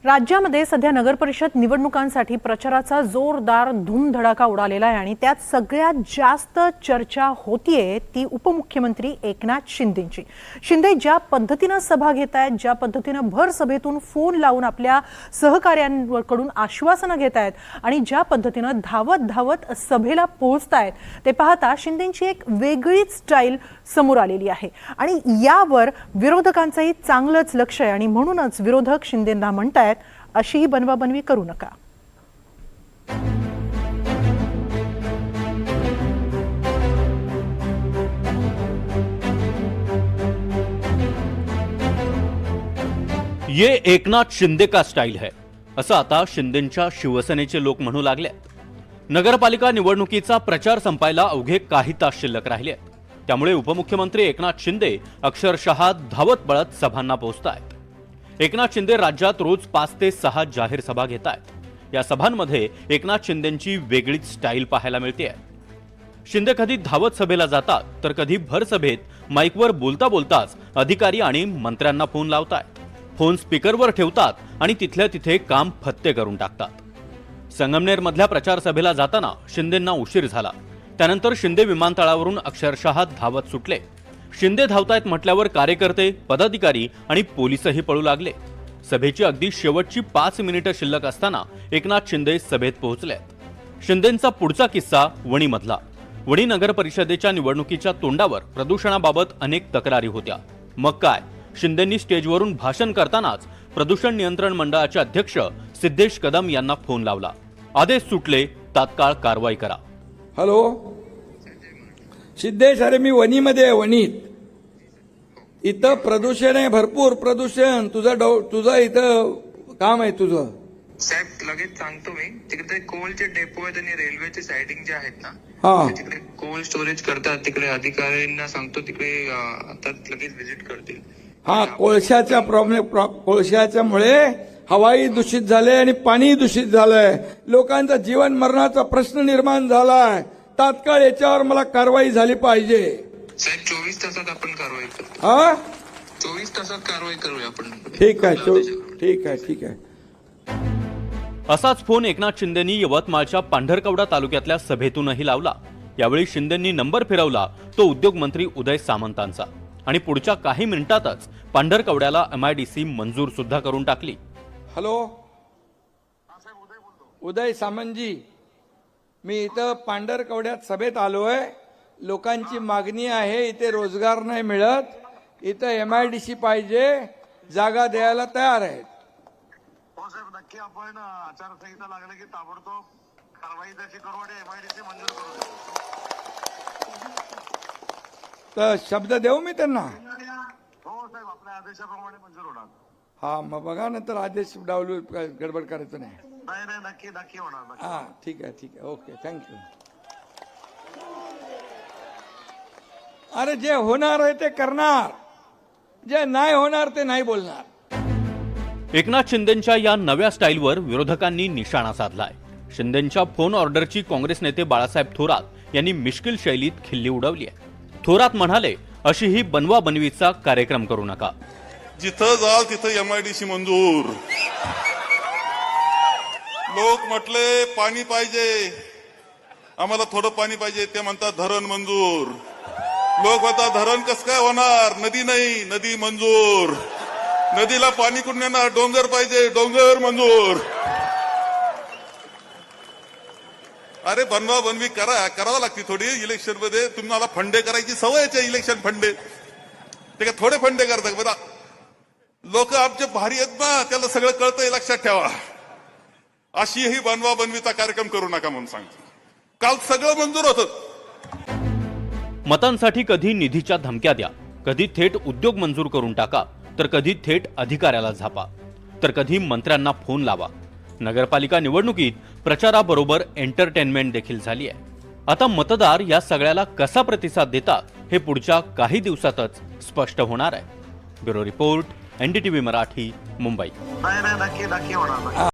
राज्यामध्ये सध्या नगरपरिषद निवडणुकांसाठी प्रचाराचा जोरदार धूमधडाका उडालेला आहे आणि त्यात सगळ्यात जास्त चर्चा होतीये ती उपमुख्यमंत्री एकनाथ शिंदेंची। शिंदे ज्या पद्धतीने सभा घेत आहेत, ज्या पद्धतीने भर सभेतून फोन लावून आपल्या सहकार्यांकडून आश्वासनं घेत आहेत आणि ज्या पद्धतीने धावत धावत सभेला पोहोचतायत ते पाहता शिंदेंची एक वेगळीच स्टाईल समोर आलेली आहे आणि यावर विरोधकांचंही चांगलंच लक्ष आहे आणि म्हणूनच विरोधक शिंदेंना म्हणतायत अशी बनवाबनवी करू नका। ये एकनाथ शिंदे का स्टाईल है असं आता शिंदेंच्या शिवसेनेचे लोक म्हणू लागले। नगरपालिका निवडणुकीचा प्रचार संपायला अवघे काही तास शिल्लक राहिले, त्यामुळे उपमुख्यमंत्री एकनाथ शिंदे अक्षरशः धावत पळत सभांना पोहोचतायत। एकनाथ शिंदे राज्यात रोज 5 ते 6 जाहीर सभा घेत आहेत। या सभांमध्ये एकनाथ शिंदेंची वेगळीच स्टाईल पाहायला मिळते। शिंदे कधी धावत सभेला जातात तर कधी भर सभेत माईकवर बोलता बोलताच अधिकारी आणि मंत्र्यांना फोन लावतात। फोन स्पीकरवर ठेवतात आणि तिथल्या तिथे काम फत्ते करून टाकतात। संगमनेर मधल्या प्रचार सभेला जाताना शिंदेंना उशीर झाला, त्यानंतर शिंदे विमानतळावरून अक्षरशः धावत सुटले। शिंदे धावतायत म्हटल्यावर कार्यकर्ते, पदाधिकारी आणि पोलीसही पळू लागले। सभेची अगदी शेवटची 5 मिनिटं शिल्लक असताना एकनाथ शिंदे सभेत पोहोचले। शिंदेंचा पुढचा किस्सा वणीमधला। वणी नगर परिषदेच्या निवडणुकीच्या तोंडावर प्रदूषणाबाबत अनेक तक्रारी होत्या। मग काय, शिंदेंनी स्टेजवरून भाषण करतानाच प्रदूषण नियंत्रण मंडळाचे अध्यक्ष सिद्धेश कदम यांना फोन लावला। आदेश सुटले, तात्काळ कारवाई करा। हॅलो सिद्धेश, अरे मी वणीमध्ये आहे, वणीत। इथं प्रदूषण आहे, भरपूर प्रदूषण। तुझं इथं काम आहे तुझं। साहेब लगेच सांगतो मी। तिकडे कोलचे डेपो आहेत आणि रेल्वेचे साइडिंग जे आहेत ना, तिकडे कोल स्टोरेज करतात। तिकडे अधिकाऱ्यांना सांगतो, तिकडे आता लगेच व्हिजिट करतील। हा, कोळशाचा प्रॉब्लेम, कोळशाच्यामुळे हवाई दूषित झाले आणि पाणी दूषित झालंय। लोकांचा जीवन मरणाचा प्रश्न निर्माण झालाय। तात्काळ याच्यावर मला कारवाई झाली पाहिजे। साहेब 24 तासात आपण कारवाई करतो। हा, 24 तासात कारवाई करूया आपण। ठीक आहे, ठीक आहे, ठीक आहे। असाच फोन एकनाथ शिंदेंनी यवतमाळच्या पांढरकवडा तालुक्यातल्या सभेतूनही लावला। यावेळी शिंदेंनी नंबर फिरवला तो उद्योग मंत्री उदय सामंतांचा आणि पुढच्या काही मिनिटातच पांढरकवड्याला MIDC मंजूर सुद्धा करून टाकली। हॅलो, उदय सामंतजी, मी इथं पांढरकवड्यात सभेत आलोय। लोकांची मागणी आहे, इथे रोजगार नाही मिळत, इथं MIDC पाहिजे, जागा द्यायला तयार आहेत। हो साहेब, नक्की आपण आचारसंहिता लागली की ताबडतोब कारवाई त्याची करू आणि MIDC मंजूर करू। तर शब्द देऊ मी त्यांना? हो साहेब, आपल्या आदेशाप्रमाणे मंजूर होणार। हा, मग बघा नंतर आदेश डावलू, गडबड करायचं नाही। नाही नाही, नक्की नक्की होणार। हा, ठीक आहे, ठीक आहे, ओके, थँक्यू। अरे जे होणार आहे ते करणार, जे नाही होणार ते नाही बोलणार। एकनाथ शिंदेंच्या या नव्या स्टाईलवर विरोधकांनी निशाणा साधलाय। शिंदेंच्या फोन ऑर्डरची काँग्रेस नेते बाळासाहेब थोरात यांनी मिश्किल शैलीत खिल्ली उडवली आहे। थोरात म्हणाले, अशी ही बनवाबनवीचा कार्यक्रम करू नका। जिथं जाल तिथं MIDC मंजूर। लोक म्हटले पाणी पाहिजे, आम्हाला थोडं पाणी पाहिजे, ते म्हणतात धरण मंजूर। लोक म्हणतात धरण कसं काय होणार, नदी नाही, नदी मंजूर। नदीला पाणी कुठून येणार, डोंगर पाहिजे, डोंगर मंजूर। अरे बनवाबनवी करावं लागते थोडी। इलेक्शन मध्ये तुम्हाला फंडे करायची सवय आहे, इलेक्शन फंडे ते काय थोडे फंडे करतात बघा। लोक आमचे भारी आहेत ना, त्याला सगळं कळतंय, लक्षात ठेवा। अशीही बनवाबनवीचा कार्यक्रम करू नका म्हणून सांगतो। काल सगळं मंजूर होतं। मतांसाठी कधी निधीच्या धमक्या द्या, कधी थेट उद्योग मंजूर करून टाका, तर कधी थेट अधिकाऱ्याला झापा, तर कधी मंत्र्यांना फोन लावा। नगरपालिका निवडणुकीत प्रचाराबरोबर एंटरटेनमेंट देखील झाली आहे। आता मतदार या सगळ्याला कसा प्रतिसाद देतात हे पुढच्या काही दिवसातच स्पष्ट होणार आहे। Bureau report, NDTV Marathi, Mumbai. नाही नाही, नक्की नक्की होणार।